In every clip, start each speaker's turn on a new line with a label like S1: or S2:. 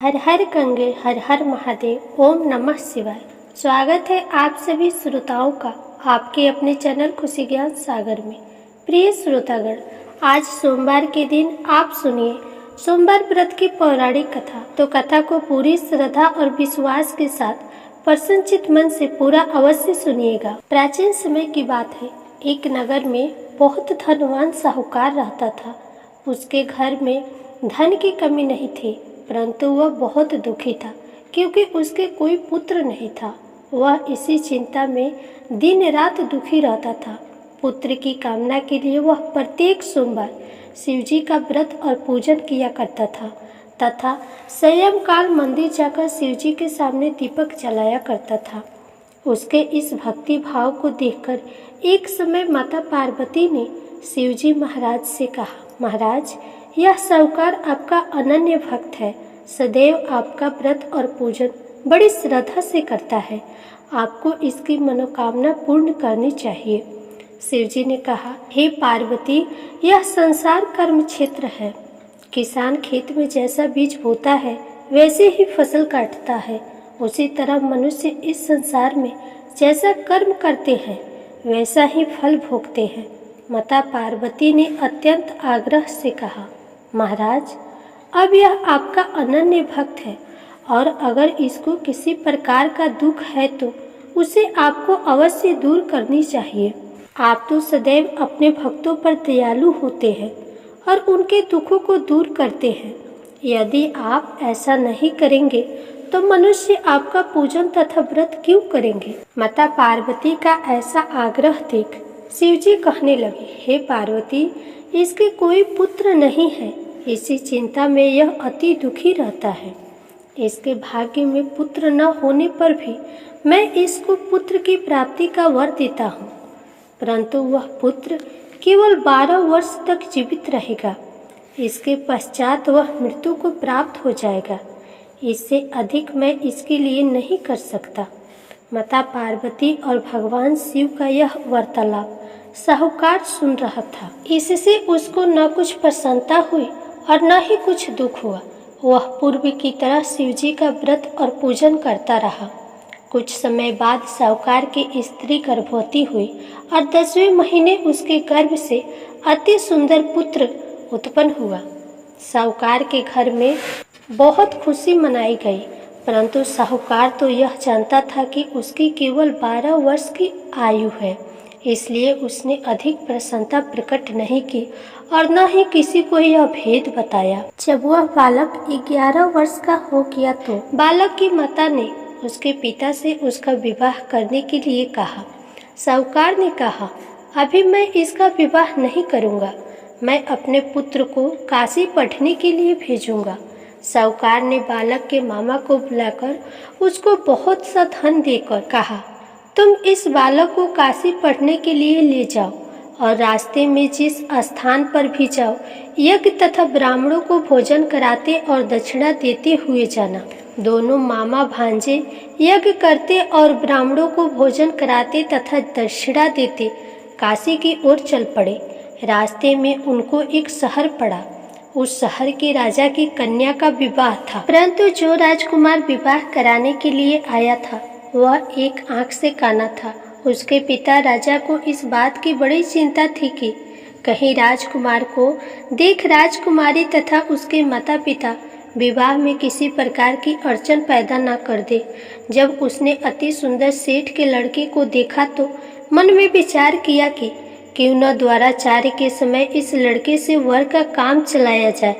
S1: हर हर गंगे हर हर महादेव। ओम नमः शिवाय। स्वागत है आप सभी श्रोताओं का आपके अपने चैनल खुशी ज्ञान सागर में। प्रिय श्रोतागण, आज सोमवार के दिन आप सुनिए सोमवार व्रत की पौराणिक कथा। तो कथा को पूरी श्रद्धा और विश्वास के साथ प्रसन्नचित मन से पूरा अवश्य सुनिएगा। प्राचीन समय की बात है, एक नगर में बहुत धनवान साहूकार रहता था। उसके घर में धन की कमी नहीं थी, परंतु वह बहुत दुखी था क्योंकि उसके कोई पुत्र नहीं था। वह इसी चिंता में दिन रात दुखी रहता था। पुत्र की कामना के लिए वह प्रत्येक सोमवार शिवजी का व्रत और पूजन किया करता था तथा सायंकाल मंदिर जाकर शिवजी के सामने दीपक जलाया करता था। उसके इस भक्ति भाव को देखकर एक समय माता पार्वती ने शिवजी महाराज से कहा, महाराज, यह साहूकार आपका अनन्य भक्त है, सदैव आपका व्रत और पूजन बड़ी श्रद्धा से करता है, आपको इसकी मनोकामना पूर्ण करनी चाहिए। शिवजी ने कहा, हे पार्वती, यह संसार कर्म क्षेत्र है। किसान खेत में जैसा बीज बोता है वैसे ही फसल काटता है, उसी तरह मनुष्य इस संसार में जैसा कर्म करते हैं वैसा ही फल भोगते हैं। माता पार्वती ने अत्यंत आग्रह से कहा, महाराज, अब यह आपका अनन्य भक्त है और अगर इसको किसी प्रकार का दुख है तो उसे आपको अवश्य दूर करनी चाहिए। आप तो सदैव अपने भक्तों पर दयालु होते हैं और उनके दुखों को दूर करते हैं। यदि आप ऐसा नहीं करेंगे तो मनुष्य आपका पूजन तथा व्रत क्यों करेंगे। माता पार्वती का ऐसा आग्रह देख शिवजी कहने लगे, हे पार्वती, इसके कोई पुत्र नहीं है, इसी चिंता में यह अति दुखी रहता है। इसके भाग्य में पुत्र न होने पर भी मैं इसको पुत्र की प्राप्ति का वर देता हूँ, परंतु वह पुत्र केवल 12 वर्ष तक जीवित रहेगा। इसके पश्चात वह मृत्यु को प्राप्त हो जाएगा। इससे अधिक मैं इसके लिए नहीं कर सकता। माता पार्वती और भगवान शिव का यह वार्तालाप साहूकार सुन रहा था। इससे उसको न कुछ प्रसन्नता हुई और न ही कुछ दुख हुआ। वह पूर्व की तरह शिवजी का व्रत और पूजन करता रहा। कुछ समय बाद साहूकार की स्त्री गर्भवती हुई और 10वें महीने उसके गर्भ से अति सुंदर पुत्र उत्पन्न हुआ। साहूकार के घर में बहुत खुशी मनाई गई, परंतु साहूकार तो यह जानता था कि उसकी केवल 12 वर्ष की आयु है, इसलिए उसने अधिक प्रसन्नता प्रकट नहीं की और न ही किसी को यह भेद बताया। जब वह बालक 11 वर्ष का हो गया तो बालक की माता ने उसके पिता से उसका विवाह करने के लिए कहा। साहूकार ने कहा, अभी मैं इसका विवाह नहीं करूँगा, मैं अपने पुत्र को काशी पढ़ने के लिए भेजूँगा। साहूकार ने बालक के मामा को बुलाकर उसको बहुत सा धन देकर कहा, तुम इस बालक को काशी पढ़ने के लिए ले जाओ और रास्ते में जिस स्थान पर भी जाओ यज्ञ तथा ब्राह्मणों को भोजन कराते और दक्षिणा देते हुए जाना। दोनों मामा भांजे यज्ञ करते और ब्राह्मणों को भोजन कराते तथा दक्षिणा देते काशी की ओर चल पड़े। रास्ते में उनको एक शहर पड़ा। उस शहर के राजा की कन्या का विवाह था, परंतु जो राजकुमार विवाह कराने के लिए आया था वह एक आंख से काना था। उसके पिता राजा को इस बात की बड़ी चिंता थी कि कहीं राजकुमार को देख राजकुमारी तथा उसके माता पिता विवाह में किसी प्रकार की अड़चन पैदा न कर दे। जब उसने अति सुंदर सेठ के लड़के को देखा तो मन में विचार किया कि क्यों न द्वाराचार्य के समय इस लड़के से वर का काम चलाया जाए।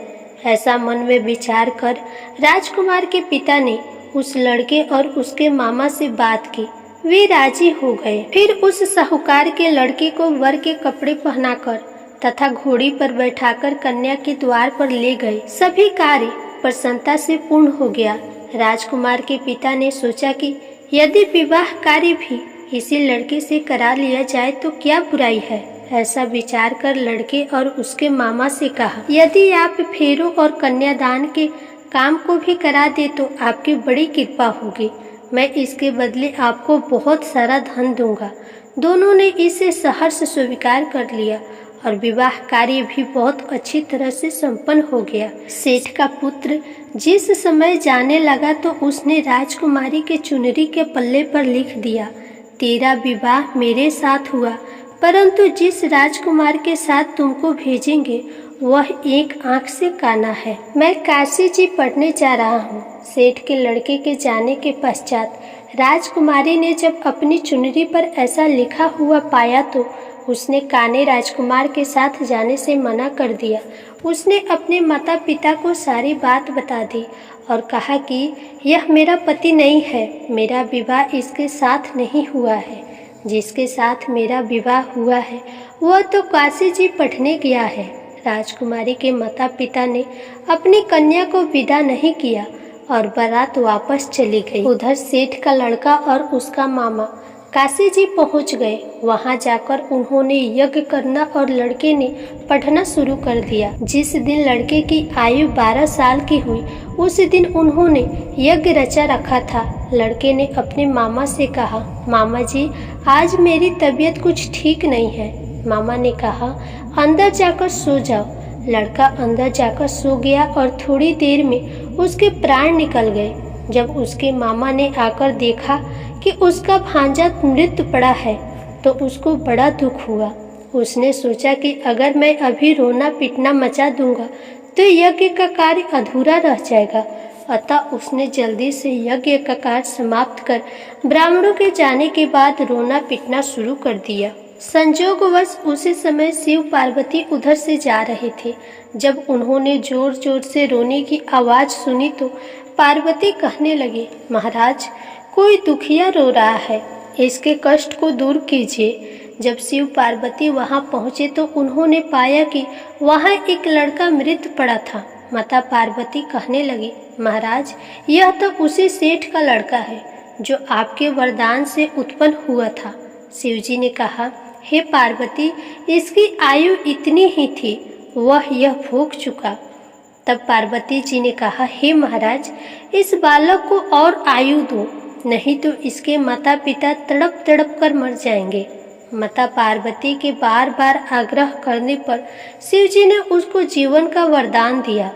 S1: ऐसा मन में विचार कर राजकुमार के पिता ने उस लड़के और उसके मामा से बात की। वे राजी हो गए। फिर उस साहूकार के लड़के को वर के कपड़े पहनाकर तथा घोड़ी पर बैठाकर कन्या के द्वार पर ले गए। सभी कार्य प्रसन्नता से पूर्ण हो गया। राजकुमार के पिता ने सोचा कि यदि विवाह कार्य भी इसी लड़के से करा लिया जाए तो क्या बुराई है। ऐसा विचार कर लड़के और उसके मामा से कहा, यदि आप फेरों और कन्यादान के काम को भी करा दे तो आपकी बड़ी कृपा होगी। मैं इसके बदले आपको बहुत सारा धन दूंगा। दोनों ने इसे सहर्ष स्वीकार कर लिया और विवाह कार्य भी बहुत अच्छी तरह से संपन्न हो गया। सेठ का पुत्र जिस समय जाने लगा तो उसने राजकुमारी के चुनरी के पल्ले पर लिख दिया, तेरा विवाह मेरे साथ हुआ, परंतु जिस राजकुमार के साथ तुमको भेजेंगे वह एक आंख से काना है। मैं काशी जी पढ़ने जा रहा हूँ। सेठ के लड़के के जाने के पश्चात राजकुमारी ने जब अपनी चुनरी पर ऐसा लिखा हुआ पाया तो उसने काने राजकुमार के साथ जाने से मना कर दिया। उसने अपने माता पिता को सारी बात बता दी और कहा कि यह मेरा पति नहीं है, मेरा विवाह इसके साथ नहीं हुआ है। जिसके साथ मेरा विवाह हुआ है वह तो काशी जी पढ़ने गया है। राजकुमारी के माता पिता ने अपनी कन्या को विदा नहीं किया और बारात वापस चली गई। उधर सेठ का लड़का और उसका मामा काशी जी पहुंच गए। वहां जाकर उन्होंने यज्ञ करना और लड़के ने पढ़ना शुरू कर दिया। जिस दिन लड़के की आयु 12 साल की हुई उस दिन उन्होंने यज्ञ रचा रखा था। लड़के ने अपने मामा से कहा, मामा जी आज मेरी तबीयत कुछ ठीक नहीं है। मामा ने कहा, अंदर जाकर सो जाओ। लड़का अंदर जाकर सो गया और थोड़ी देर में उसके प्राण निकल गए। जब उसके मामा ने आकर देखा कि उसका भांजा मृत पड़ा है तो उसको बड़ा दुख हुआ। उसने सोचा कि अगर मैं अभी रोना पीटना मचा दूंगा तो यज्ञ का कार्य अधूरा रह जाएगा। अतः उसने जल्दी से यज्ञ का कार्य समाप्त कर ब्राह्मणों के जाने के बाद रोना पीटना शुरू कर दिया। संजोगवश उसी समय शिव पार्वती उधर से जा रहे थे। जब उन्होंने जोर जोर से रोने की आवाज सुनी तो पार्वती कहने लगी, महाराज कोई दुखिया रो रहा है, इसके कष्ट को दूर कीजिए। जब शिव पार्वती वहां पहुंचे तो उन्होंने पाया कि वहां एक लड़का मृत पड़ा था। माता पार्वती कहने लगी, महाराज यह तो उसी सेठ का लड़का है जो आपके वरदान से उत्पन्न हुआ था। शिवजी ने कहा, हे पार्वती इसकी आयु इतनी ही थी, वह यह भोग चुका। तब पार्वती जी ने कहा, हे महाराज इस बालक को और आयु दो, नहीं तो इसके माता पिता तड़प तड़प कर मर जाएंगे। माता पार्वती के बार बार आग्रह करने पर शिवजी ने उसको जीवन का वरदान दिया।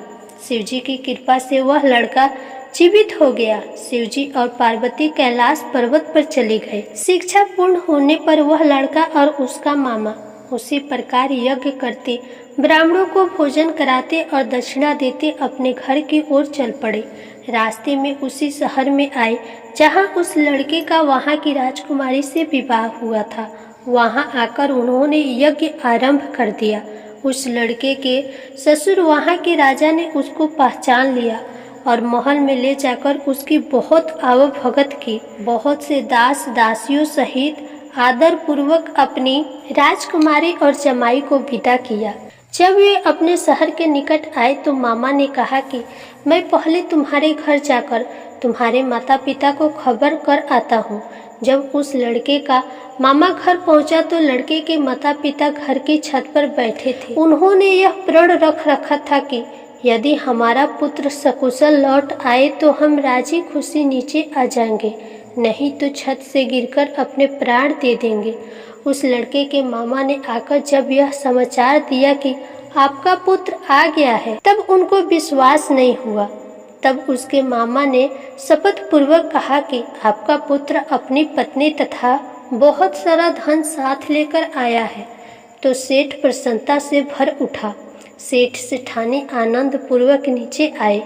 S1: शिवजी की कृपा से वह लड़का जीवित हो गया। शिवजी और पार्वती कैलाश पर्वत पर चले गए। शिक्षा पूर्ण होने पर वह लड़का और उसका मामा उसी प्रकार यज्ञ करते, ब्राह्मणों को भोजन कराते और दक्षिणा देते अपने घर की ओर चल पड़े। रास्ते में उसी शहर में आए जहां उस लड़के का वहां की राजकुमारी से विवाह हुआ था। वहां आकर उन्होंने यज्ञ आरंभ कर दिया। उस लड़के के ससुर वहां के राजा ने उसको पहचान लिया और महल में ले जाकर उसकी बहुत आवभगत की। बहुत से दास दासियों सहित आदर पूर्वक अपनी राजकुमारी और जमाई को विदा किया। जब वे अपने शहर के निकट आए तो मामा ने कहा कि मैं पहले तुम्हारे घर जाकर तुम्हारे माता पिता को खबर कर आता हूँ। जब उस लड़के का मामा घर पहुंचा तो लड़के के माता पिता घर की छत पर बैठे थे। उन्होंने यह प्रण रख रखा था कि यदि हमारा पुत्र सकुशल लौट आए तो हम राजी खुशी नीचे आ जाएंगे, नहीं तो छत से गिरकर अपने प्राण दे देंगे। उस लड़के के मामा ने आकर जब यह समाचार दिया कि आपका पुत्र आ गया है तब उनको विश्वास नहीं हुआ। तब उसके मामा ने शपथ पूर्वक कहा कि आपका पुत्र अपनी पत्नी तथा बहुत सारा धन साथ लेकर आया है। तो सेठ प्रसन्नता से भर उठा। सेठ सेठानी आनंद पूर्वक नीचे आए।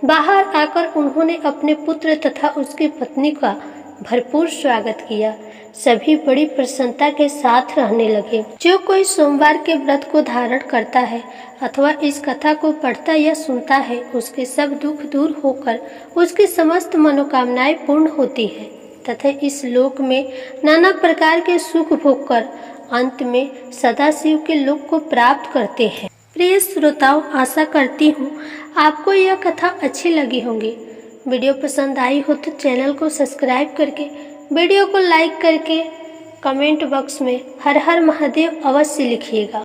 S1: बाहर आकर उन्होंने अपने पुत्र तथा उसकी पत्नी का भरपूर स्वागत किया। सभी बड़ी प्रसन्नता के साथ रहने लगे। जो कोई सोमवार के व्रत को धारण करता है अथवा इस कथा को पढ़ता या सुनता है उसके सब दुख दूर होकर उसकी समस्त मनोकामनाएं पूर्ण होती है तथा इस लोक में नाना प्रकार के सुख भोग कर अंत में सदाशिव के लोक को प्राप्त करते हैं। प्रिय श्रोताओं, आशा करती हूँ आपको यह कथा अच्छी लगी होगी। वीडियो पसंद आई हो तो चैनल को सब्सक्राइब करके वीडियो को लाइक करके कमेंट बॉक्स में हर हर महादेव अवश्य लिखिएगा।